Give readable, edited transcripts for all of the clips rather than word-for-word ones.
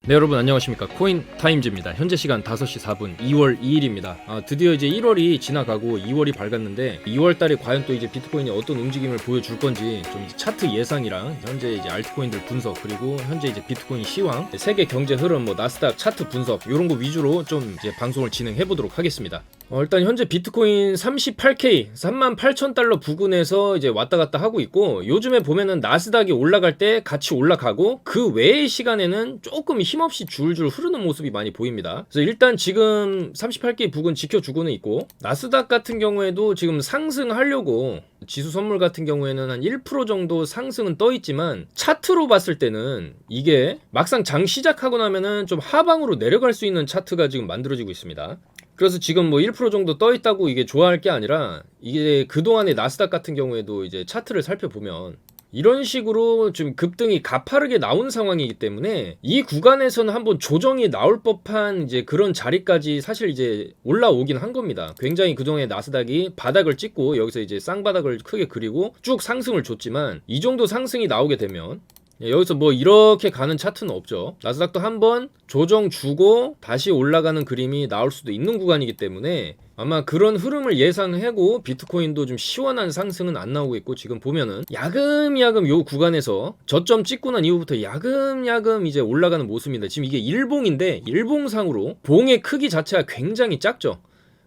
네, 여러분 안녕하십니까. 코인타임즈입니다. 현재 시간 5시 4분 2월 2일입니다. 드디어 이제 1월이 지나가고 2월이 밝았는데 2월 달에 과연 또 이제 비트코인이 어떤 움직임을 보여줄 건지 좀 이제 차트 예상이랑 현재 이제 알트코인들 분석, 그리고 현재 이제 비트코인 시황, 세계 경제 흐름, 나스닥 차트 분석 이런 거 위주로 좀 이제 방송을 진행해 보도록 하겠습니다. 일단 현재 비트코인 38K 38,000달러 부근에서 이제 왔다 갔다 하고 있고, 요즘에 보면은 나스닥이 올라갈 때 같이 올라가고 그 외의 시간에는 조금 힘없이 줄줄 흐르는 모습이 많이 보입니다. 그래서 일단 지금 38K 부근 지켜주고는 있고, 나스닥 같은 경우에도 지금 상승하려고 지수 선물 같은 경우에는 한 1% 정도 상승은 떠 있지만, 차트로 봤을 때는 이게 막상 장 시작하고 나면은 좀 하방으로 내려갈 수 있는 차트가 지금 만들어지고 있습니다. 그래서 지금 1% 정도 떠 있다고 이게 좋아할 게 아니라, 이게 그동안의 나스닥 같은 경우에도 이제 차트를 살펴보면 이런 식으로 좀 급등이 가파르게 나온 상황이기 때문에 이 구간에서는 한번 조정이 나올 법한 이제 그런 자리까지 사실 이제 올라오긴 한 겁니다. 굉장히 그동안에 나스닥이 바닥을 찍고 여기서 이제 쌍바닥을 크게 그리고 쭉 상승을 줬지만, 이 정도 상승이 나오게 되면 여기서 이렇게 가는 차트는 없죠. 나스닥도 한번 조정 주고 다시 올라가는 그림이 나올 수도 있는 구간이기 때문에 아마 그런 흐름을 예상하고 비트코인도 좀 시원한 상승은 안 나오고 있고, 지금 보면은 야금야금 요 구간에서 저점 찍고 난 이후부터 야금야금 이제 올라가는 모습입니다. 지금 이게 일봉인데 일봉상으로 봉의 크기 자체가 굉장히 작죠.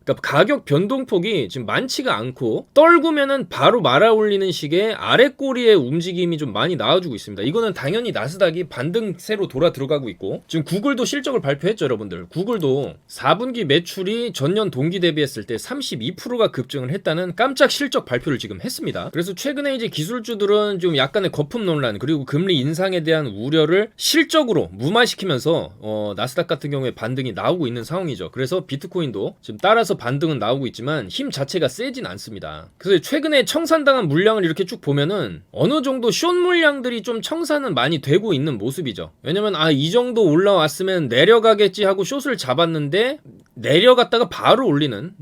그러니까 가격 변동폭이 지금 많지가 않고, 떨구면은 바로 말아 올리는 식의 아랫꼬리의 움직임이 좀 많이 나와주고 있습니다. 이거는 당연히 나스닥이 반등세로 돌아 들어가고 있고, 지금 구글도 실적을 발표했죠. 여러분들, 구글도 4분기 매출이 전년 동기 대비했을 때 32%가 급증을 했다는 깜짝 실적 발표를 지금 했습니다. 그래서 최근에 이제 기술주들은 좀 약간의 거품 논란, 그리고 금리 인상에 대한 우려를 실적으로 무마시키면서 나스닥 같은 경우에 반등이 나오고 있는 상황이죠. 그래서 비트코인도 지금 따라서 반등은 나오고 있지만 힘 자체가 세진 않습니다. 그래서 최근에 청산당한 물량을 이렇게 쭉 보면은 어느 정도 숏 물량들이 좀 청산은 많이 되고 있는 모습이죠. 왜냐면 이 정도 올라왔으면 내려가겠지 하고 숏을 잡았는데 내려갔다가 바로 올리는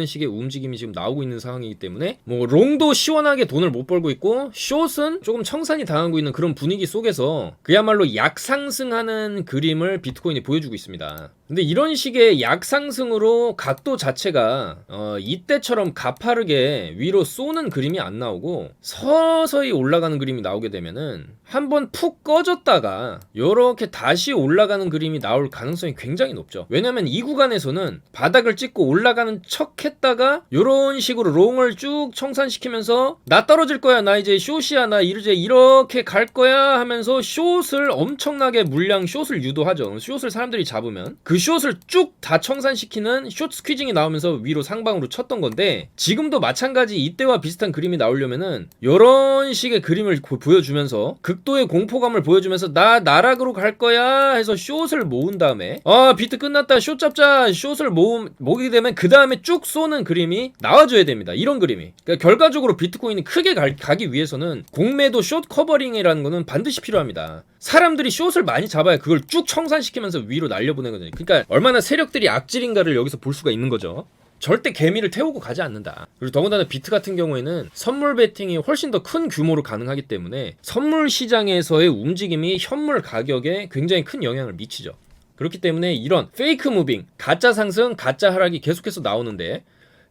식의 움직임이 지금 나오고 있는 상황이기 때문에 롱도 시원하게 돈을 못 벌고 있고, 숏은 조금 청산이 당하고 있는 그런 분위기 속에서 그야말로 약상승하는 그림을 비트코인이 보여주고 있습니다. 근데 이런 식의 약상승으로 각도 자체가 이때처럼 가파르게 위로 쏘는 그림이 안 나오고 서서히 올라가는 그림이 나오게 되면은 한번 푹 꺼졌다가 요렇게 다시 올라가는 그림이 나올 가능성이 굉장히 높죠. 왜냐면 이 구간에서는 바닥을 찍고 올라가는 척 했다가 요런 식으로 롱을 쭉 청산시키면서 나 떨어질 거야, 나 이제 숏이야, 나 이제 이렇게 갈 거야 하면서 숏을 엄청나게 물량 숏을 유도하죠. 숏을 사람들이 잡으면 그 숏을 쭉 다 청산시키는 숏 스퀴징이 나오면서 위로 상방으로 쳤던 건데, 지금도 마찬가지 이때와 비슷한 그림이 나오려면은 요런 식의 그림을 보여주면서 극도의 공포감을 보여주면서 나 나락으로 갈 거야 해서 숏을 모은 다음에 비트 끝났다, 숏 잡자, 숏을 모으게 되면 그 다음에 쭉 쏘는 그림이 나와줘야 됩니다. 이런 그림이. 그러니까 결과적으로 비트코인이 크게 가기 위해서는 공매도 숏 커버링이라는 거는 반드시 필요합니다. 사람들이 숏을 많이 잡아야 그걸 쭉 청산시키면서 위로 날려보내거든요. 그러니까 얼마나 세력들이 악질인가를 여기서 볼 수가 있는 거죠. 절대 개미를 태우고 가지 않는다. 그리고 더군다나 비트 같은 경우에는 선물 베팅이 훨씬 더 큰 규모로 가능하기 때문에 선물 시장에서의 움직임이 현물 가격에 굉장히 큰 영향을 미치죠. 그렇기 때문에 이런 페이크 무빙, 가짜 상승, 가짜 하락이 계속해서 나오는데,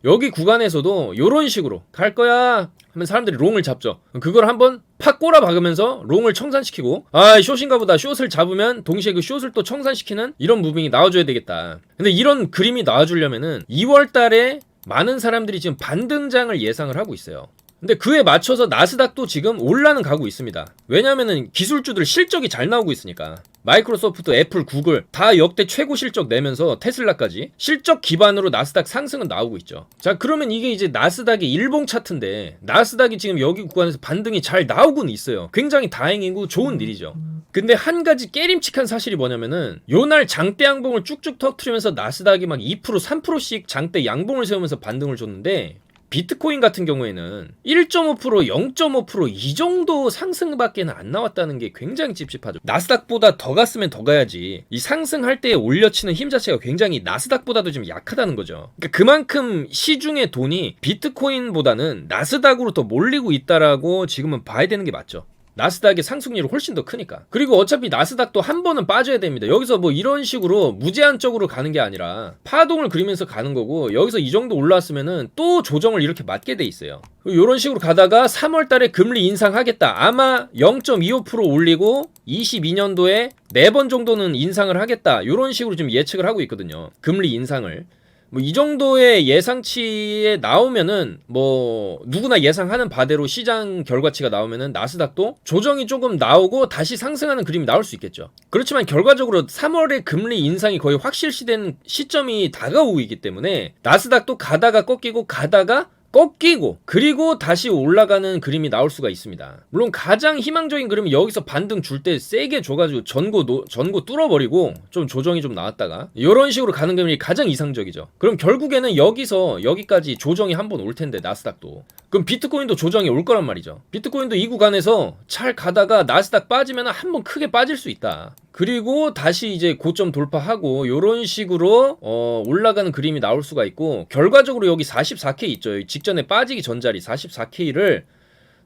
여기 구간에서도 이런 식으로 갈 거야 하면 사람들이 롱을 잡죠. 그걸 한번 팍 꼬라 박으면서 롱을 청산시키고, 숏인가 보다, 숏을 잡으면 동시에 그 숏을 또 청산시키는 이런 무빙이 나와줘야 되겠다. 근데 이런 그림이 나와주려면은 2월 달에 많은 사람들이 지금 반등장을 예상을 하고 있어요. 근데 그에 맞춰서 나스닥도 지금 올라는 가고 있습니다. 왜냐면은 기술주들 실적이 잘 나오고 있으니까. 마이크로소프트, 애플, 구글 다 역대 최고 실적 내면서 테슬라까지 실적 기반으로 나스닥 상승은 나오고 있죠. 자, 그러면 이게 이제 나스닥의 일봉 차트인데, 나스닥이 지금 여기 구간에서 반등이 잘 나오고는 있어요. 굉장히 다행이고 좋은 일이죠. 근데 한 가지 깨림칙한 사실이 뭐냐면은, 요날 장대 양봉을 쭉쭉 터트리면서 나스닥이 막 2%, 3%씩 장대 양봉을 세우면서 반등을 줬는데, 비트코인 같은 경우에는 1.5%, 0.5% 이 정도 상승밖에 안 나왔다는 게 굉장히 찝찝하죠. 나스닥보다 더 갔으면 더 가야지. 이 상승할 때 올려치는 힘 자체가 굉장히 나스닥보다도 좀 약하다는 거죠. 그러니까 그만큼 시중의 돈이 비트코인보다는 나스닥으로 더 몰리고 있다라고 지금은 봐야 되는 게 맞죠. 나스닥의 상승률이 훨씬 더 크니까. 그리고 어차피 나스닥도 한 번은 빠져야 됩니다. 여기서 뭐 이런 식으로 무제한적으로 가는 게 아니라 파동을 그리면서 가는 거고, 여기서 이 정도 올라왔으면은 또 조정을 이렇게 맞게 돼 있어요. 이런 식으로 가다가 3월 달에 금리 인상하겠다. 아마 0.25% 올리고 22년도에 4번 정도는 인상을 하겠다. 이런 식으로 지금 예측을 하고 있거든요. 금리 인상을. 뭐 이 정도의 예상치에 나오면은 뭐 누구나 예상하는 바대로 시장 결과치가 나오면은 나스닥도 조정이 조금 나오고 다시 상승하는 그림이 나올 수 있겠죠. 그렇지만 결과적으로 3월에 금리 인상이 거의 확실시된 시점이 다가오고 있기 때문에 나스닥도 가다가 꺾이고 가다가 꺾이고 그리고 다시 올라가는 그림이 나올 수가 있습니다. 물론 가장 희망적인 그림은 여기서 반등 줄 때 세게 줘가지고 전고 뚫어버리고 좀 조정이 좀 나왔다가 이런 식으로 가는 그림이 가장 이상적이죠. 그럼 결국에는 여기서 여기까지 조정이 한번 올 텐데 나스닥도, 그럼 비트코인도 조정이 올 거란 말이죠. 비트코인도 이 구간에서 잘 가다가 나스닥 빠지면 한번 크게 빠질 수 있다. 그리고 다시 이제 고점 돌파하고 이런 식으로 올라가는 그림이 나올 수가 있고, 결과적으로 여기 44K 있죠. 직전에 빠지기 전 자리 44K를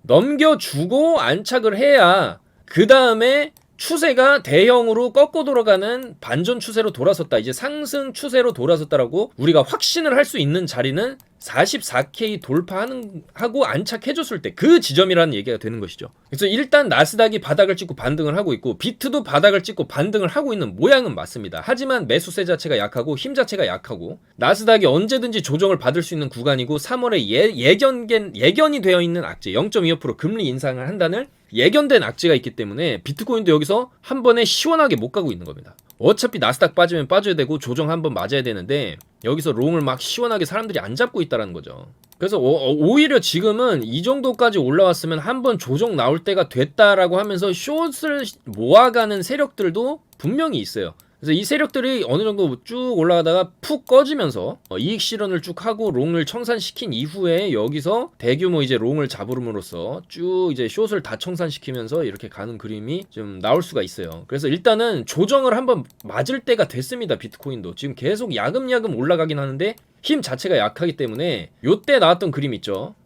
넘겨주고 안착을 해야 그 다음에 추세가 대형으로 꺾어 돌아가는 반전 추세로 돌아섰다, 이제 상승 추세로 돌아섰다라고 우리가 확신을 할 수 있는 자리는 44K 돌파하고 안착해줬을 때 그 지점이라는 얘기가 되는 것이죠. 그래서 일단 나스닥이 바닥을 찍고 반등을 하고 있고 비트도 바닥을 찍고 반등을 하고 있는 모양은 맞습니다. 하지만 매수세 자체가 약하고 힘 자체가 약하고 나스닥이 언제든지 조정을 받을 수 있는 구간이고 3월에 예견이 되어 있는 악재 0.25% 금리 인상을 한다는 예견된 악재가 있기 때문에 비트코인도 여기서 한 번에 시원하게 못 가고 있는 겁니다. 어차피 나스닥 빠지면 빠져야 되고 조정 한번 맞아야 되는데 여기서 롱을 막 시원하게 사람들이 안 잡고 있다는 거죠. 그래서 오히려 지금은 이 정도까지 올라왔으면 한번 조정 나올 때가 됐다라고 하면서 숏을 모아가는 세력들도 분명히 있어요. 그래서 이 세력들이 어느 정도 쭉 올라가다가 푹 꺼지면서 이익 실현을 쭉 하고 롱을 청산시킨 이후에 여기서 대규모 이제 롱을 잡음으로써 쭉 이제 숏을 다 청산시키면서 이렇게 가는 그림이 좀 나올 수가 있어요. 그래서 일단은 조정을 한번 맞을 때가 됐습니다. 비트코인도 지금 계속 야금야금 올라가긴 하는데 힘 자체가 약하기 때문에 요때 나왔던 그림 있죠.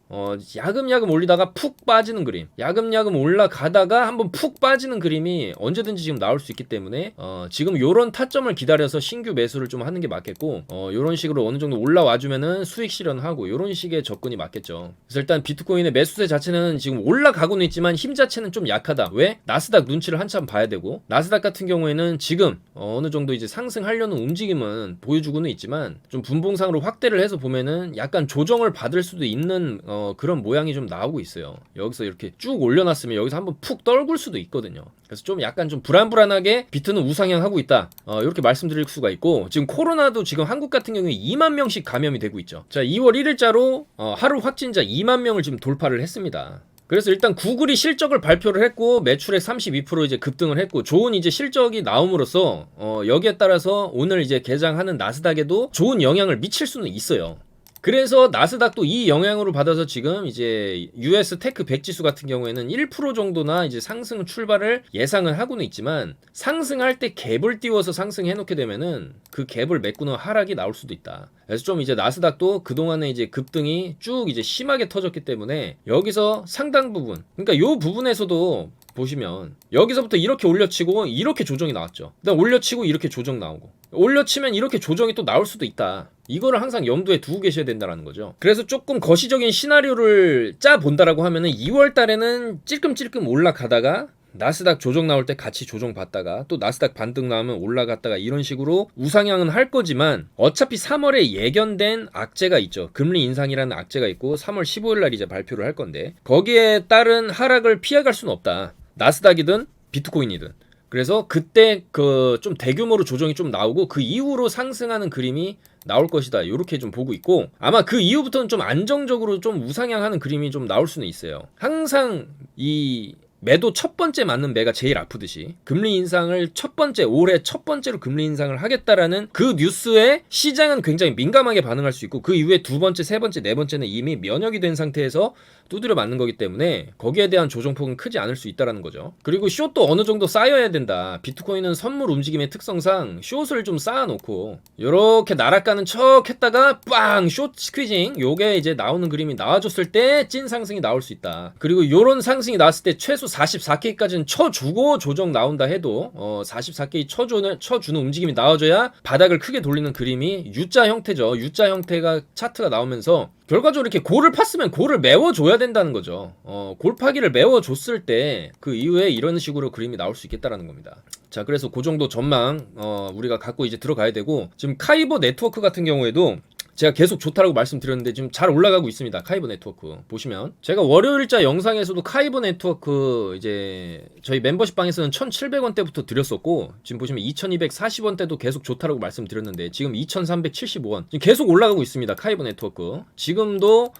야금야금 올리다가 푹 빠지는 그림, 야금야금 올라가다가 한번 푹 빠지는 그림이 언제든지 지금 나올 수 있기 때문에 지금 요런 타점을 기다려서 신규 매수를 좀 하는 게 맞겠고, 요런 식으로 어느 정도 올라와주면은 수익 실현하고 요런 식의 접근이 맞겠죠. 그래서 일단 비트코인의 매수세 자체는 지금 올라가고는 있지만 힘 자체는 좀 약하다. 왜? 나스닥 눈치를 한참 봐야 되고, 나스닥 같은 경우에는 지금 어느 정도 이제 상승하려는 움직임은 보여주고는 있지만 좀 분봉상으로 확대를 해서 보면은 약간 조정을 받을 수도 있는 그런 모양이 좀 나오고 있어요. 여기서 이렇게 쭉 올려놨으면 여기서 한번 푹 떨굴 수도 있거든요. 그래서 좀 약간 좀 불안불안하게 비트는 우상향 하고 있다, 이렇게 말씀드릴 수가 있고, 지금 코로나도 지금 한국 같은 경우에 2만 명씩 감염이 되고 있죠. 자, 2월 1일자로 하루 확진자 2만 명을 지금 돌파를 했습니다. 그래서 일단 구글이 실적을 발표를 했고 매출액 32% 이제 급등을 했고 좋은 이제 실적이 나옴으로써 여기에 따라서 오늘 이제 개장하는 나스닥에도 좋은 영향을 미칠 수는 있어요. 그래서 나스닥도 이 영향으로 받아서 지금 이제 US 테크 100 지수 같은 경우에는 1% 정도나 이제 상승 출발을 예상을 하고는 있지만, 상승할 때 갭을 띄워서 상승해 놓게 되면은 그 갭을 메꾸는 하락이 나올 수도 있다. 그래서 좀 이제 나스닥도 그동안에 이제 급등이 쭉 이제 심하게 터졌기 때문에 여기서 상당 부분, 그러니까 요 부분에서도 보시면 여기서부터 이렇게 올려치고 이렇게 조정이 나왔죠. 그다음 올려치고 이렇게 조정 나오고 올려치면 이렇게 조정이 또 나올 수도 있다. 이거를 항상 염두에 두고 계셔야 된다는 거죠. 그래서 조금 거시적인 시나리오를 짜 본다라고 하면은 2월 달에는 찔끔찔끔 올라가다가 나스닥 조정 나올 때 같이 조정 받다가 또 나스닥 반등 나오면 올라갔다가 이런 식으로 우상향은 할 거지만, 어차피 3월에 예견된 악재가 있죠. 금리 인상이라는 악재가 있고 3월 15일 날 이제 발표를 할 건데 거기에 따른 하락을 피해갈 수는 없다. 나스닥이든 비트코인이든. 그래서 그때 그 좀 대규모로 조정이 좀 나오고 그 이후로 상승하는 그림이 나올 것이다, 이렇게 좀 보고 있고, 아마 그 이후부터는 좀 안정적으로 좀 우상향하는 그림이 좀 나올 수는 있어요. 항상 이 매도 첫 번째 맞는 매가 제일 아프듯이 금리 인상을 올해 첫 번째로 금리 인상을 하겠다라는 그 뉴스에 시장은 굉장히 민감하게 반응할 수 있고, 그 이후에 두 번째, 세 번째, 네 번째는 이미 면역이 된 상태에서 두드려 맞는 거기 때문에 거기에 대한 조정폭은 크지 않을 수 있다는 거죠. 그리고 숏도 어느 정도 쌓여야 된다. 비트코인은 선물 움직임의 특성상 숏을 좀 쌓아놓고 이렇게 날아가는 척 했다가 빵! 숏 스퀴징, 요게 이제 나오는 그림이 나와줬을 때 찐 상승이 나올 수 있다. 그리고 요런 상승이 나왔을 때 최소 44K까지는 쳐주고 조정 나온다 해도 44K 쳐주는 움직임이 나와줘야 바닥을 크게 돌리는 그림이 U자 형태죠. U자 형태가 차트가 나오면서 결과적으로 이렇게 골을 팠으면 골을 메워줘야 된다는 거죠. 골파기를 메워줬을 때 그 이후에 이런 식으로 그림이 나올 수 있겠다라는 겁니다. 자, 그래서 그 정도 전망 우리가 갖고 이제 들어가야 되고, 지금 카이버 네트워크 같은 경우에도 제가 계속 좋다라고 말씀드렸는데 지금 잘 올라가고 있습니다. 카이버 네트워크 보시면 제가 월요일자 영상에서도 카이버 네트워크 이제 저희 멤버십 방에서는 1,700원대부터 드렸었고, 지금 보시면 2,240원대도 계속 좋다라고 말씀드렸는데 지금 2,375원 지금 계속 올라가고 있습니다. 카이버 네트워크 지금도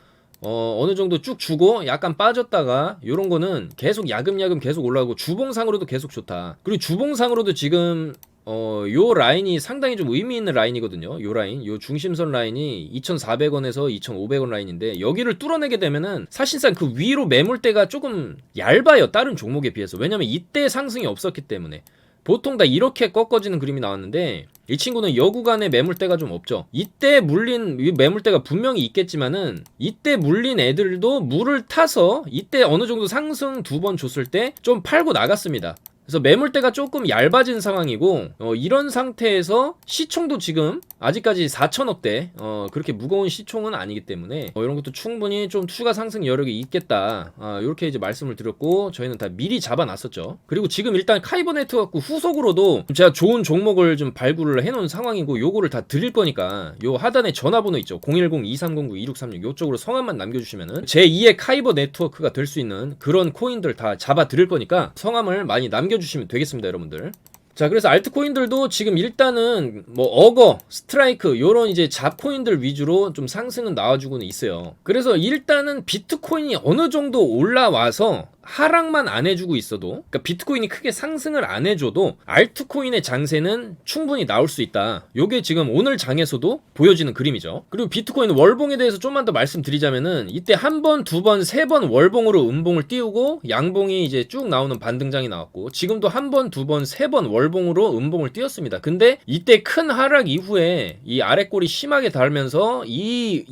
어느 정도 쭉 주고 약간 빠졌다가 요런 거는 계속 야금야금 계속 올라가고, 주봉상으로도 계속 좋다. 그리고 주봉상으로도 지금 요 라인이 상당히 좀 의미 있는 라인이거든요. 요 라인, 요 중심선 라인이 2,400원에서 2,500원 라인인데, 여기를 뚫어내게 되면은 사실상 그 위로 매물대가 조금 얇아요. 다른 종목에 비해서. 왜냐면 이때 상승이 없었기 때문에. 보통 다 이렇게 꺾어지는 그림이 나왔는데 이 친구는 여 구간에 매물대가 좀 없죠. 이때 물린 매물대가 분명히 있겠지만은 이때 물린 애들도 물을 타서 이때 어느 정도 상승 2번 줬을 때 좀 팔고 나갔습니다. 그래서 매물대가 조금 얇아진 상황이고, 이런 상태에서 시총도 지금 아직까지 4천억대 그렇게 무거운 시총은 아니기 때문에 이런 것도 충분히 좀 추가 상승 여력이 있겠다, 이렇게 이제 말씀을 드렸고, 저희는 다 미리 잡아놨었죠. 그리고 지금 일단 카이버 네트워크 후속으로도 제가 좋은 종목을 좀 발굴을 해놓은 상황이고, 요거를 다 드릴 거니까 요 하단에 전화번호 있죠. 010-2309-2636 요쪽으로 성함만 남겨주시면은 제2의 카이버 네트워크가 될 수 있는 그런 코인들 다 잡아 드릴 거니까 성함을 많이 남겨주시면 되겠습니다, 여러분들. 자, 그래서 알트코인들도 지금 일단은 뭐 어거, 스트라이크 요런 이제 잡코인들 위주로 좀 상승은 나와주고는 있어요. 그래서 일단은 비트코인이 어느 정도 올라와서 하락만 안 해주고 있어도, 그러니까 비트코인이 크게 상승을 안 해줘도 알트코인의 장세는 충분히 나올 수 있다. 요게 지금 오늘 장에서도 보여지는 그림이죠. 그리고 비트코인 월봉에 대해서 좀만 더 말씀드리자면은, 이때 한 번, 두 번, 세 번 월봉으로 음봉을 띄우고 양봉이 이제 쭉 나오는 반등장이 나왔고, 지금도 한 번, 두 번, 세 번 월봉으로 음봉을 띄웠습니다. 근데 이때 큰 하락 이후에 이 아랫골이 심하게 닳으면서 이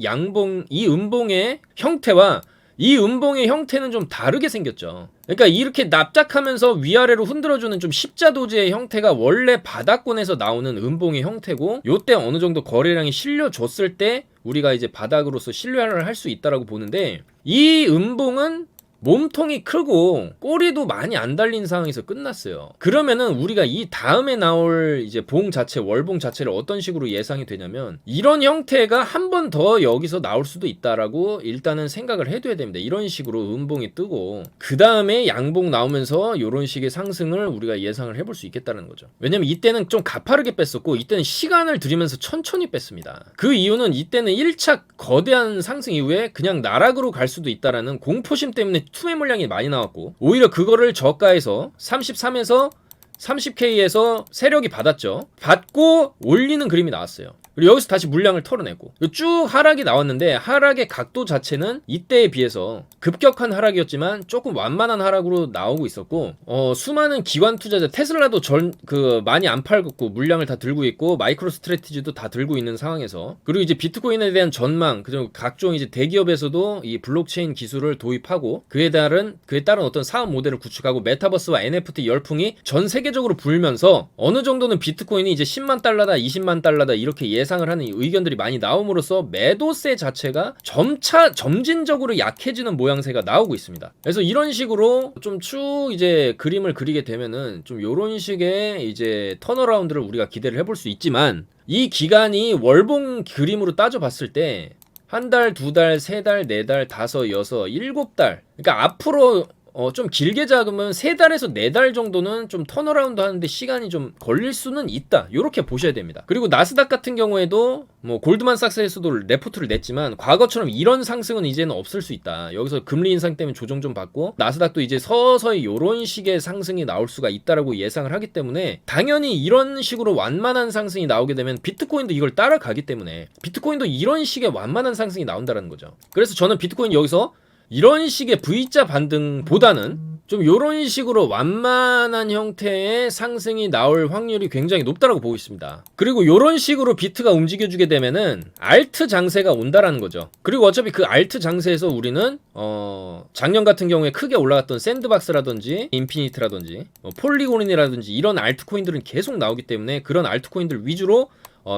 음봉의 형태와 이 음봉의 형태는 좀 다르게 생겼죠. 그러니까 이렇게 납작하면서 위아래로 흔들어주는 좀 십자도제의 형태가 원래 바닥권에서 나오는 음봉의 형태고, 요때 어느 정도 거래량이 실려줬을 때 우리가 이제 바닥으로서 신뢰를 할 수 있다라고 보는데, 이 음봉은 몸통이 크고 꼬리도 많이 안 달린 상황에서 끝났어요. 그러면은 우리가 이 다음에 나올 이제 봉 자체, 월봉 자체를 어떤 식으로 예상이 되냐면, 이런 형태가 한 번 더 여기서 나올 수도 있다라고 일단은 생각을 해둬야 됩니다. 이런 식으로 음봉이 뜨고 그 다음에 양봉 나오면서 이런 식의 상승을 우리가 예상을 해볼 수 있겠다는 거죠. 왜냐면 이때는 좀 가파르게 뺐었고, 이때는 시간을 들이면서 천천히 뺐습니다. 그 이유는 이때는 1차 거대한 상승 이후에 그냥 나락으로 갈 수도 있다라는 공포심 때문에 투매 물량이 많이 나왔고, 오히려 그거를 저가에서 33에서 30K에서 세력이 받았죠. 받고 올리는 그림이 나왔어요. 그리고 여기서 다시 물량을 털어내고 쭉 하락이 나왔는데, 하락의 각도 자체는 이때에 비해서 급격한 하락이었지만 조금 완만한 하락으로 나오고 있었고, 수많은 기관 투자자, 테슬라도 많이 안 팔고 물량을 다 들고 있고, 마이크로 스트래티지도 다 들고 있는 상황에서, 그리고 이제 비트코인에 대한 전망, 그리고 각종 이제 대기업에서도 이 블록체인 기술을 도입하고 그에 따른 어떤 사업 모델을 구축하고, 메타버스와 NFT 열풍이 전 세계적으로 불면서 어느 정도는 비트코인이 이제 10만 달러다 20만 달러다 이렇게 예상을 하는 의견들이 많이 나옴으로써 매도세 자체가 점진적으로 약해지는 모양새가 나오고 있습니다. 그래서 이런 식으로 좀 쭉 이제 그림을 그리게 되면은 좀 요런 식의 이제 턴어라운드를 우리가 기대를 해볼 수 있지만, 이 기간이 월봉 그림으로 따져봤을 때 한 달, 두 달, 세 달, 네 달, 다섯, 여섯, 일곱 달, 그러니까 앞으로 좀 길게 잡으면 3달에서 4달 정도는 좀 턴어라운드 하는데 시간이 좀 걸릴 수는 있다, 요렇게 보셔야 됩니다. 그리고 나스닥 같은 경우에도 뭐 골드만삭스에서도 레포트를 냈지만, 과거처럼 이런 상승은 이제는 없을 수 있다. 여기서 금리 인상 때문에 조정 좀 받고 나스닥도 이제 서서히 요런 식의 상승이 나올 수가 있다라고 예상을 하기 때문에, 당연히 이런 식으로 완만한 상승이 나오게 되면 비트코인도 이걸 따라가기 때문에 비트코인도 이런 식의 완만한 상승이 나온다는 거죠. 그래서 저는 비트코인 여기서 이런 식의 V자 반등보다는 좀 요런 식으로 완만한 형태의 상승이 나올 확률이 굉장히 높다라고 보고 있습니다. 그리고 요런 식으로 비트가 움직여주게 되면은 알트 장세가 온다라는 거죠. 그리고 어차피 그 알트 장세에서 우리는 작년 같은 경우에 크게 올라갔던 샌드박스라든지 인피니트라든지 폴리곤이라든지 이런 알트코인들은 계속 나오기 때문에 그런 알트코인들 위주로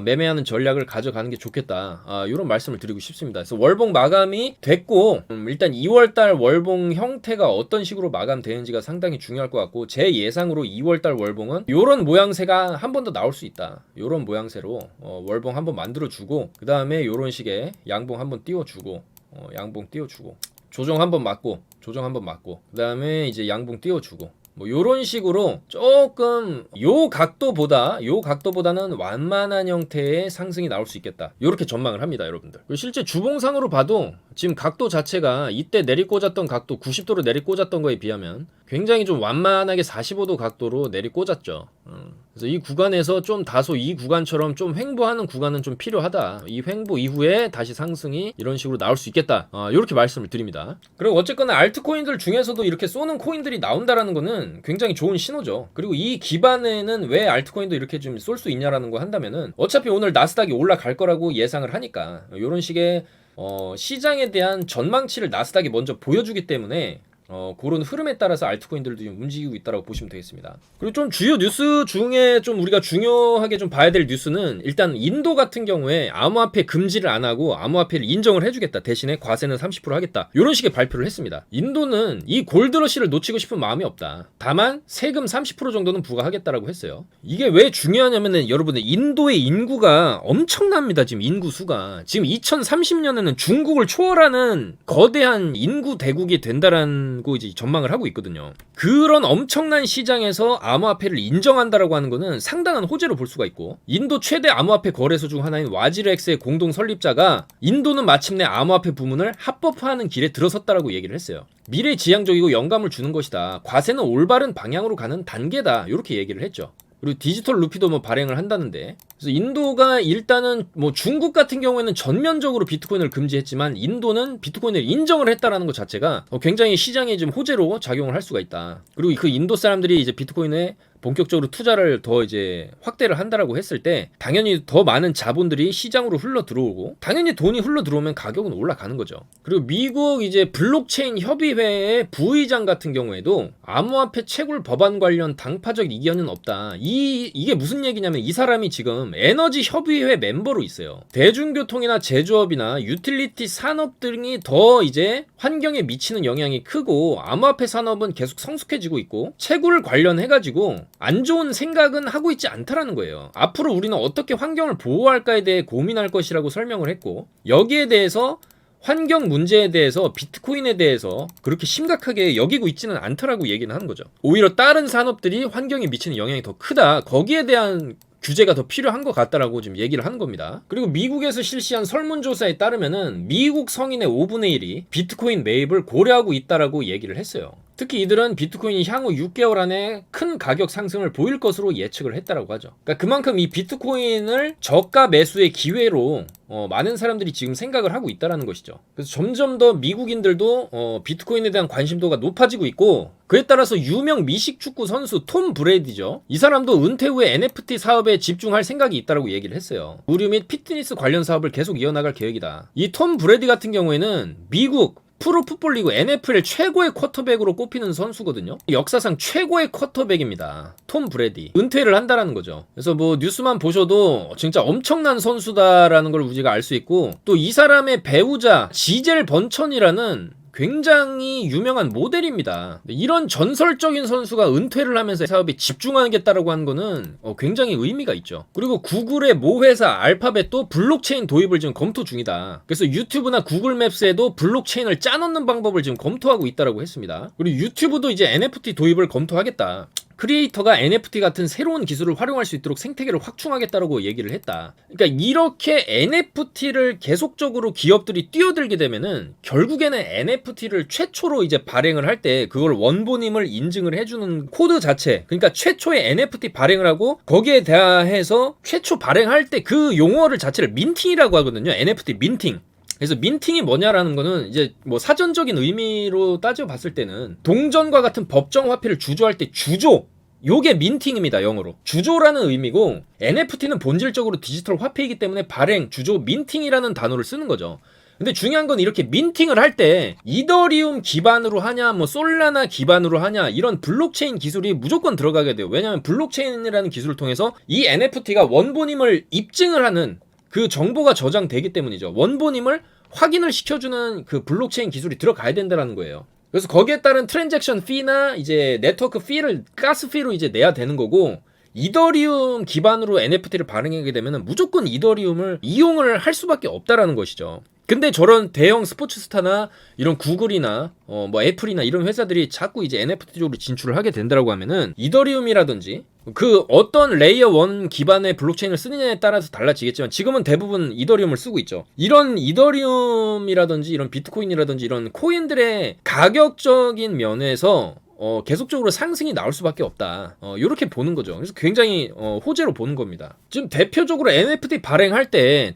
매매하는 전략을 가져가는 게 좋겠다. 이런 말씀을 드리고 싶습니다. 그래서 월봉 마감이 됐고 일단 2월달 월봉 형태가 어떤 식으로 마감되는지가 상당히 중요할 것 같고 제 예상으로 2월달 월봉은 이런 모양새가 한 번 더 나올 수 있다. 이런 모양새로 월봉 한번 만들어주고 그 다음에 이런 식의 양봉 한번 띄워주고 양봉 띄워주고 조정 한번 맞고 그 다음에 이제 양봉 띄워주고 뭐 요런 식으로 조금 요 각도보다는 완만한 형태의 상승이 나올 수 있겠다. 요렇게 전망을 합니다, 여러분들. 실제 주봉상으로 봐도 지금 각도 자체가 이때 내리꽂았던 각도 90도로 내리꽂았던 거에 비하면 굉장히 좀 완만하게 45도 각도로 내리꽂았죠. 그래서 이 구간에서 좀 다소 이 구간처럼 좀 횡보하는 구간은 좀 필요하다. 이 횡보 이후에 다시 상승이 이런 식으로 나올 수 있겠다. 이렇게 말씀을 드립니다. 그리고 어쨌거나 알트코인들 중에서도 이렇게 쏘는 코인들이 나온다라는 거는 굉장히 좋은 신호죠. 그리고 이 기반에는 왜 알트코인도 이렇게 좀 쏠 수 있냐라는 거 한다면은 어차피 오늘 나스닥이 올라갈 거라고 예상을 하니까 이런 식의 시장에 대한 전망치를 나스닥이 먼저 보여주기 때문에 그런 흐름에 따라서 알트코인들도 좀 움직이고 있다고 보시면 되겠습니다. 그리고 좀 주요 뉴스 중에 좀 우리가 중요하게 좀 봐야 될 뉴스는 일단 인도 같은 경우에 암호화폐 금지를 안 하고 암호화폐를 인정을 해주겠다. 대신에 과세는 30% 하겠다. 이런 식의 발표를 했습니다. 인도는 이 골드러시를 놓치고 싶은 마음이 없다. 다만 세금 30% 정도는 부과하겠다라고 했어요. 이게 왜 중요하냐면은 여러분들 인도의 인구가 엄청납니다. 지금 인구 수가 지금 2030년에는 중국을 초월하는 거대한 인구 대국이 된다라는 이제 전망을 하고 있거든요. 그런 엄청난 시장에서 암호화폐를 인정한다라고 하는 거는 상당한 호재로 볼 수가 있고 인도 최대 암호화폐 거래소 중 하나인 와지르엑스의 공동 설립자가 인도는 마침내 암호화폐 부문을 합법화하는 길에 들어섰다라고 얘기를 했어요. 미래지향적이고 영감을 주는 것이다. 과세는 올바른 방향으로 가는 단계다. 이렇게 얘기를 했죠. 그리고 디지털 루피도 뭐 발행을 한다는데 그래서 인도가 일단은 뭐 중국 같은 경우에는 전면적으로 비트코인을 금지했지만 인도는 비트코인을 인정을 했다라는 것 자체가 굉장히 시장에 좀 호재로 작용을 할 수가 있다. 그리고 그 인도 사람들이 이제 비트코인에 본격적으로 투자를 더 이제 확대를 한다라고 했을 때 당연히 더 많은 자본들이 시장으로 흘러 들어오고 당연히 돈이 흘러 들어오면 가격은 올라가는 거죠. 그리고 미국 이제 블록체인 협의회의 부의장 같은 경우에도 암호화폐 채굴 법안 관련 당파적 이견은 없다. 이게 무슨 얘기냐면 이 사람이 지금 에너지 협의회 멤버로 있어요. 대중교통이나 제조업이나 유틸리티 산업 등이 더 이제 환경에 미치는 영향이 크고 암호화폐 산업은 계속 성숙해지고 있고 채굴 관련해가지고 안 좋은 생각은 하고 있지 않다라는 거예요. 앞으로 우리는 어떻게 환경을 보호할까에 대해 고민할 것이라고 설명을 했고 여기에 대해서 환경 문제에 대해서 비트코인에 대해서 그렇게 심각하게 여기고 있지는 않다라고 얘기는 하는 거죠. 오히려 다른 산업들이 환경에 미치는 영향이 더 크다. 거기에 대한 규제가 더 필요한 것 같다라고 지금 얘기를 하는 겁니다. 그리고 미국에서 실시한 설문조사에 따르면은 미국 성인의 5분의 1이 비트코인 매입을 고려하고 있다라고 얘기를 했어요. 특히 이들은 비트코인이 향후 6개월 안에 큰 가격 상승을 보일 것으로 예측을 했다라고 하죠. 그러니까 그만큼 이 비트코인을 저가 매수의 기회로 많은 사람들이 지금 생각을 하고 있다라는 것이죠. 그래서 점점 더 미국인들도 비트코인에 대한 관심도가 높아지고 있고 그에 따라서 유명 미식 축구 선수 톰 브레이디죠. 이 사람도 은퇴 후에 NFT 사업에 집중할 생각이 있다라고 얘기를 했어요. 의류 및 피트니스 관련 사업을 계속 이어나갈 계획이다. 이 톰 브레이디 같은 경우에는 미국 프로풋볼리그 NFL 최고의 쿼터백으로 꼽히는 선수거든요. 역사상 최고의 쿼터백입니다. 톰 브레디. 은퇴를 한다라는 거죠. 그래서 뭐 뉴스만 보셔도 진짜 엄청난 선수다라는 걸 우리가 알 수 있고 또 이 사람의 배우자 지젤 번천이라는 굉장히 유명한 모델입니다. 이런 전설적인 선수가 은퇴를 하면서 사업에 집중하겠다라고 하는 거는 굉장히 의미가 있죠. 그리고 구글의 모 회사 알파벳도 블록체인 도입을 지금 검토 중이다. 그래서 유튜브나 구글 맵스에도 블록체인을 짜놓는 방법을 지금 검토하고 있다라고 했습니다. 그리고 유튜브도 이제 NFT 도입을 검토하겠다. 크리에이터가 NFT 같은 새로운 기술을 활용할 수 있도록 생태계를 확충하겠다라고 얘기를 했다. 그러니까 이렇게 NFT를 계속적으로 기업들이 뛰어들게 되면은 결국에는 NFT를 최초로 이제 발행을 할 때 그걸 원본임을 인증을 해주는 코드 자체, 그러니까 최초의 NFT 발행을 하고 거기에 대해서 최초 발행할 때 그 용어를 자체를 민팅이라고 하거든요. NFT 민팅. 그래서 민팅이 뭐냐라는 거는 이제 뭐 사전적인 의미로 따져 봤을 때는 동전과 같은 법정 화폐를 주조할 때 주조, 요게 민팅입니다. 영어로 주조라는 의미고, NFT는 본질적으로 디지털 화폐이기 때문에 발행, 주조, 민팅이라는 단어를 쓰는 거죠. 근데 중요한 건 이렇게 민팅을 할 때 이더리움 기반으로 하냐 뭐 솔라나 기반으로 하냐, 이런 블록체인 기술이 무조건 들어가게 돼요. 왜냐하면 블록체인이라는 기술을 통해서 이 NFT가 원본임을 입증을 하는 그 정보가 저장되기 때문이죠. 원본임을 확인을 시켜주는 그 블록체인 기술이 들어가야 된다는 거예요. 그래서 거기에 따른 트랜잭션 피나 이제 네트워크 피를 가스 피로 이제 내야 되는 거고, 이더리움 기반으로 NFT를 발행하게 되면 무조건 이더리움을 이용을 할 수밖에 없다라는 것이죠. 근데 저런 대형 스포츠 스타나 이런 구글이나 뭐 애플이나 이런 회사들이 자꾸 이제 NFT 쪽으로 진출을 하게 된다라고 하면은 이더리움이라든지 그 어떤 레이어 1 기반의 블록체인을 쓰느냐에 따라서 달라지겠지만 지금은 대부분 이더리움을 쓰고 있죠. 이런 이더리움이라든지 이런 비트코인이라든지 이런 코인들의 가격적인 면에서 계속적으로 상승이 나올 수밖에 없다. 요렇게 보는 거죠. 그래서 굉장히 호재로 보는 겁니다. 지금 대표적으로 NFT 발행할 때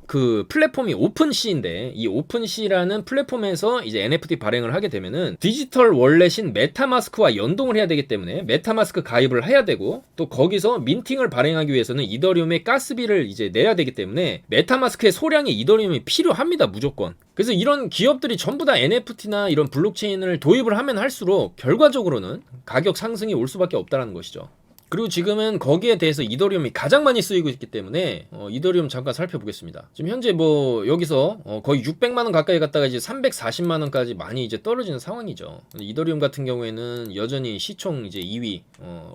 그 플랫폼이 오픈시인데, 이 오픈시라는 플랫폼에서 이제 NFT 발행을 하게 되면은 디지털 월렛인 메타마스크와 연동을 해야 되기 때문에 메타마스크 가입을 해야 되고, 또 거기서 민팅을 발행하기 위해서는 이더리움의 가스비를 이제 내야 되기 때문에 메타마스크의 소량의 이더리움이 필요합니다. 무조건. 그래서 이런 기업들이 전부 다 NFT나 이런 블록체인을 도입을 하면 할수록 결과적으로는 가격 상승이 올 수밖에 없다는 것이죠. 그리고 지금은 거기에 대해서 이더리움이 가장 많이 쓰이고 있기 때문에 이더리움 잠깐 살펴보겠습니다. 지금 현재 뭐 여기서 거의 600만원 가까이 갔다가 이제 340만원까지 많이 이제 떨어지는 상황이죠. 이더리움 같은 경우에는 여전히 시총 이제 2위,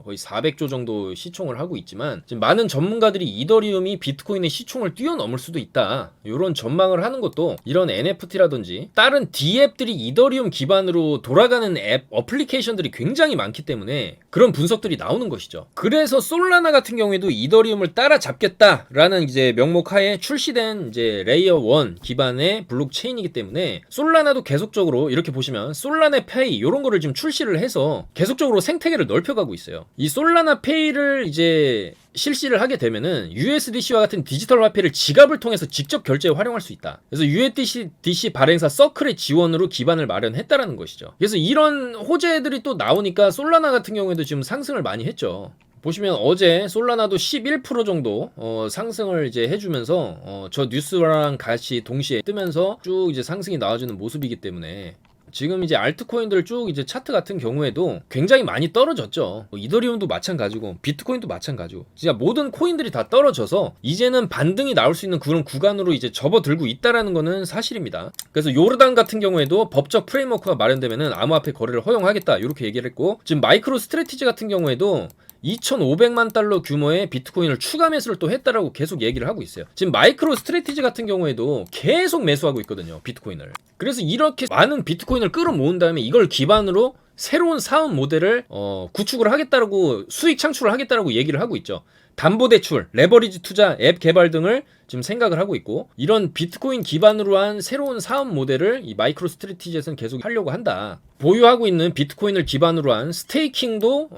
거의 400조 정도 시총을 하고 있지만, 지금 많은 전문가들이 이더리움이 비트코인의 시총을 뛰어넘을 수도 있다, 이런 전망을 하는 것도 이런 NFT라든지 다른 D앱들이 이더리움 기반으로 돌아가는 앱 어플리케이션들이 굉장히 많기 때문에 그런 분석들이 나오는 것이죠. 그래서 솔라나 같은 경우에도 이더리움을 따라잡겠다라는 이제 명목하에 출시된 이제 레이어 1 기반의 블록체인이기 때문에 솔라나도 계속적으로 이렇게 보시면 솔라나 페이 이런 거를 지금 출시를 해서 계속적으로 생태계를 넓혀가고 있어요. 이 솔라나 페이를 이제 실시를 하게 되면은 USDC와 같은 디지털 화폐를 지갑을 통해서 직접 결제에 활용할 수 있다. 그래서 USDC 발행사 서클의 지원으로 기반을 마련했다라는 것이죠. 그래서 이런 호재들이 또 나오니까 솔라나 같은 경우에도 지금 상승을 많이 했죠. 보시면 어제 솔라나도 11% 정도 상승을 이제 해주면서 저 뉴스랑 같이 동시에 뜨면서 쭉 이제 상승이 나와주는 모습이기 때문에 지금 이제 알트코인들 쭉 이제 차트 같은 경우에도 굉장히 많이 떨어졌죠. 이더리움도 마찬가지고 비트코인도 마찬가지고 진짜 모든 코인들이 다 떨어져서 이제는 반등이 나올 수 있는 그런 구간으로 이제 접어들고 있다라는 거는 사실입니다. 그래서 요르단 같은 경우에도 법적 프레임워크가 마련되면은 암호화폐 거래를 허용하겠다 이렇게 얘기를 했고, 지금 마이크로 스트래티지 같은 경우에도 2,500만 달러 규모의 비트코인을 추가 매수를 또 했다라고 계속 얘기를 하고 있어요. 지금 마이크로 스트래티지 같은 경우에도 계속 매수하고 있거든요, 비트코인을. 그래서 이렇게 많은 비트코인을 끌어모은 다음에 이걸 기반으로 새로운 사업 모델을 구축을 하겠다라고, 수익 창출을 하겠다라고 얘기를 하고 있죠. 담보대출, 레버리지 투자, 앱 개발 등을 지금 생각을 하고 있고, 이런 비트코인 기반으로 한 새로운 사업 모델을 이 마이크로 스트래티지에서는 계속 하려고 한다. 보유하고 있는 비트코인을 기반으로 한 스테이킹도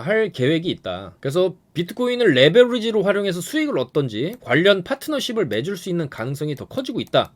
할 계획이 있다. 그래서 비트코인을 레버리지로 활용해서 수익을 얻던지 관련 파트너십을 맺을 수 있는 가능성이 더 커지고 있다.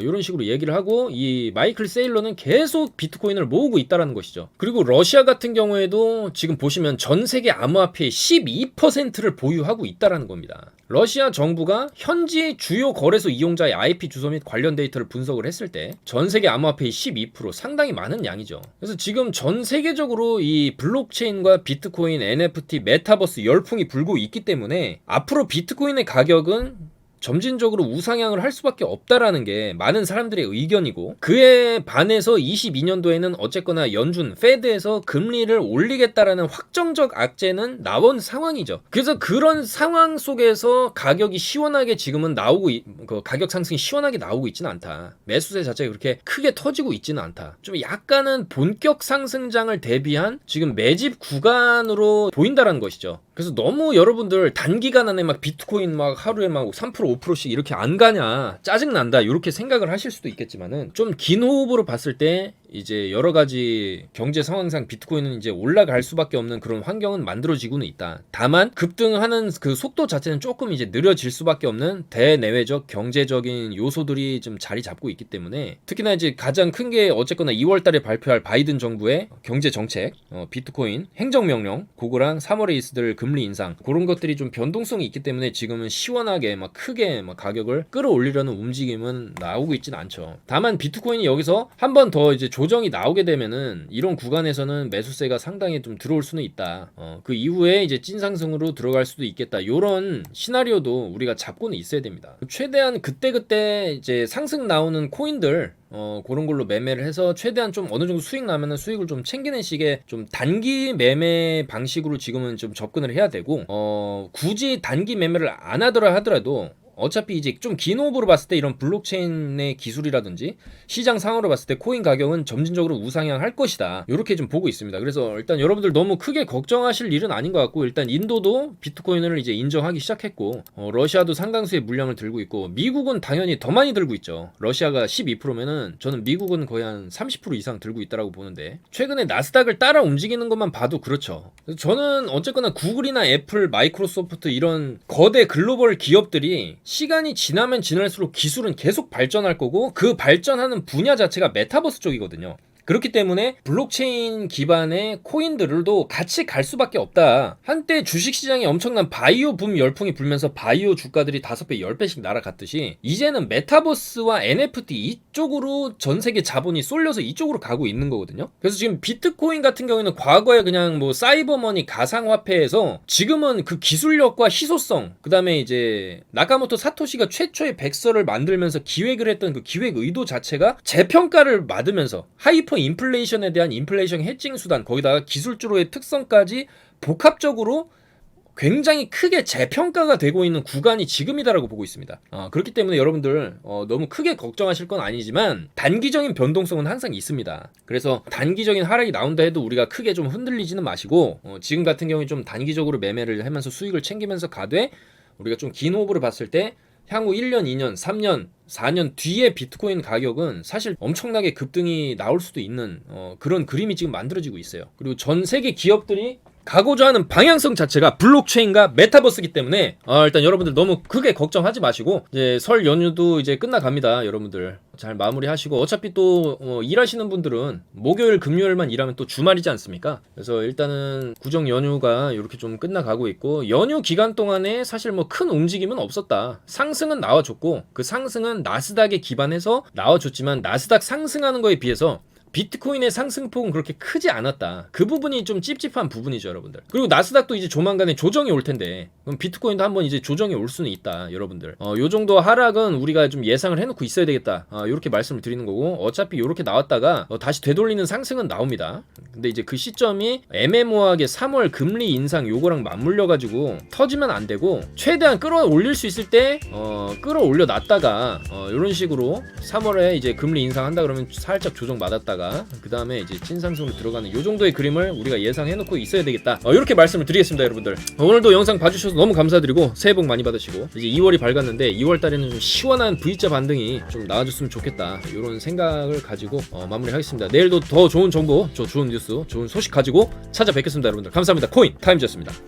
이런 식으로 얘기를 하고, 이 마이클 세일러는 계속 비트코인을 모으고 있다는 것이죠. 그리고 러시아 같은 경우에도 지금 보시면 전 세계 암호화폐의 12%를 보유하고 있다는 겁니다. 러시아 정부가 현지 주요 거래소 이용자의 IP 주소 및 관련 데이터를 분석을 했을 때 전 세계 암호화폐의 12%, 상당히 많은 양이죠. 그래서 지금 전 세계적으로 이 블록체인과 비트코인, NFT, 메타버스 열풍이 불고 있기 때문에 앞으로 비트코인의 가격은 점진적으로 우상향을 할 수밖에 없다라는 게 많은 사람들의 의견이고, 그에 반해서 22년도에는 어쨌거나 연준, 페드에서 금리를 올리겠다라는 확정적 악재는 나온 상황이죠. 그래서 그런 상황 속에서 가격이 시원하게 지금은 그 가격 상승이 시원하게 나오고 있지는 않다. 매수세 자체가 그렇게 크게 터지고 있지는 않다. 좀 약간은 본격 상승장을 대비한 지금 매집 구간으로 보인다라는 것이죠. 그래서 너무 여러분들 단기간 안에 막 비트코인 막 하루에 막 3% 5%씩 이렇게 안 가냐, 짜증난다, 이렇게 생각을 하실 수도 있겠지만은 좀 긴 호흡으로 봤을 때 이제 여러 가지 경제 상황상 비트코인은 이제 올라갈 수밖에 없는 그런 환경은 만들어지고는 있다. 다만 급등하는 그 속도 자체는 조금 이제 느려질 수밖에 없는 대내외적 경제적인 요소들이 좀 자리 잡고 있기 때문에 특히나 이제 가장 큰 게 어쨌거나 2월 달에 발표할 바이든 정부의 경제 정책, 비트코인 행정명령, 그거랑 3월에 있을 금리 인상 그런 것들이 좀 변동성이 있기 때문에 지금은 시원하게 막 크게 막 가격을 끌어올리려는 움직임은 나오고 있진 않죠. 다만 비트코인이 여기서 한 번 더 이제 조정이 나오게 되면은 이런 구간에서는 매수세가 상당히 좀 들어올 수는 있다. 그 이후에 이제 찐상승으로 들어갈 수도 있겠다. 요런 시나리오도 우리가 잡고는 있어야 됩니다. 최대한 그때그때 이제 상승 나오는 코인들 그런 걸로 매매를 해서 최대한 좀 어느 정도 수익 나면은 수익을 좀 챙기는 식의 좀 단기 매매 방식으로 지금은 좀 접근을 해야 되고 굳이 단기 매매를 안 하더라 하더라도 어차피 이제 좀 긴 호흡으로 봤을 때 이런 블록체인의 기술이라든지 시장 상으로 봤을 때 코인 가격은 점진적으로 우상향할 것이다. 이렇게 좀 보고 있습니다. 그래서 일단 여러분들 너무 크게 걱정하실 일은 아닌 것 같고 일단 인도도 비트코인을 이제 인정하기 시작했고 러시아도 상당수의 물량을 들고 있고 미국은 당연히 더 많이 들고 있죠. 러시아가 12%면은 저는 미국은 거의 한 30% 이상 들고 있다라고 보는데 최근에 나스닥을 따라 움직이는 것만 봐도 그렇죠. 그래서 저는 어쨌거나 구글이나 애플, 마이크로소프트 이런 거대 글로벌 기업들이 시간이 지나면 지날수록 기술은 계속 발전할 거고 그 발전하는 분야 자체가 메타버스 쪽이거든요. 그렇기 때문에 블록체인 기반의 코인들도 같이 갈 수밖에 없다. 한때 주식시장에 엄청난 바이오 붐 열풍이 불면서 바이오 주가들이 5배, 10배씩 날아갔듯이 이제는 메타버스와 NFT 이쪽으로 전 세계 자본이 쏠려서 이쪽으로 가고 있는 거거든요. 그래서 지금 비트코인 같은 경우에는 과거에 그냥 뭐 사이버머니 가상화폐에서 지금은 그 기술력과 희소성, 그 다음에 이제 나카모토 사토시가 최초의 백서를 만들면서 기획을 했던 그 기획 의도 자체가 재평가를 받으면서 하이퍼 인플레이션에 대한 인플레이션 해칭 수단 거기다가 기술주로의 특성까지 복합적으로 굉장히 크게 재평가가 되고 있는 구간이 지금이다라고 보고 있습니다. 그렇기 때문에 여러분들 너무 크게 걱정하실 건 아니지만 단기적인 변동성은 항상 있습니다. 그래서 단기적인 하락이 나온다 해도 우리가 크게 좀 흔들리지는 마시고 지금 같은 경우에 좀 단기적으로 매매를 하면서 수익을 챙기면서 가되 우리가 좀 긴 호흡으로 봤을 때 향후 1년, 2년, 3년, 4년 뒤에 비트코인 가격은 사실 엄청나게 급등이 나올 수도 있는 그런 그림이 지금 만들어지고 있어요. 그리고 전 세계 기업들이 가고자 하는 방향성 자체가 블록체인과 메타버스이기 때문에 일단 여러분들 너무 크게 걱정하지 마시고 이제 설 연휴도 이제 끝나갑니다. 여러분들 잘 마무리하시고 어차피 또 일하시는 분들은 목요일 금요일만 일하면 또 주말이지 않습니까? 그래서 일단은 구정 연휴가 이렇게 좀 끝나가고 있고 연휴 기간 동안에 사실 뭐 큰 움직임은 없었다. 상승은 나와줬고 그 상승은 나스닥에 기반해서 나와줬지만 나스닥 상승하는 거에 비해서 비트코인의 상승폭은 그렇게 크지 않았다. 그 부분이 좀 찝찝한 부분이죠, 여러분들. 그리고 나스닥도 이제 조만간에 조정이 올 텐데, 그럼 비트코인도 한번 이제 조정이 올 수는 있다, 여러분들. 요 정도 하락은 우리가 좀 예상을 해놓고 있어야 되겠다. 이렇게 말씀을 드리는 거고, 어차피 이렇게 나왔다가 다시 되돌리는 상승은 나옵니다. 근데 이제 그 시점이 애매모호하게 3월 금리 인상 요거랑 맞물려가지고 터지면 안 되고, 최대한 끌어올릴 수 있을 때, 끌어올려 놨다가, 이런 식으로 3월에 이제 금리 인상한다 그러면 살짝 조정 받았다가 그 다음에 이제 찐상승으로 들어가는 요 정도의 그림을 우리가 예상해놓고 있어야 되겠다. 이렇게 말씀을 드리겠습니다, 여러분들. 오늘도 영상 봐주셔서 너무 감사드리고 새해 복 많이 받으시고 이제 2월이 밝았는데 2월 달에는 좀 시원한 V자 반등이 좀 나와줬으면 좋겠다. 이런 생각을 가지고 마무리하겠습니다. 내일도 더 좋은 정보, 좋은 뉴스, 좋은 소식 가지고 찾아뵙겠습니다, 여러분들. 감사합니다. 코인 타임즈였습니다.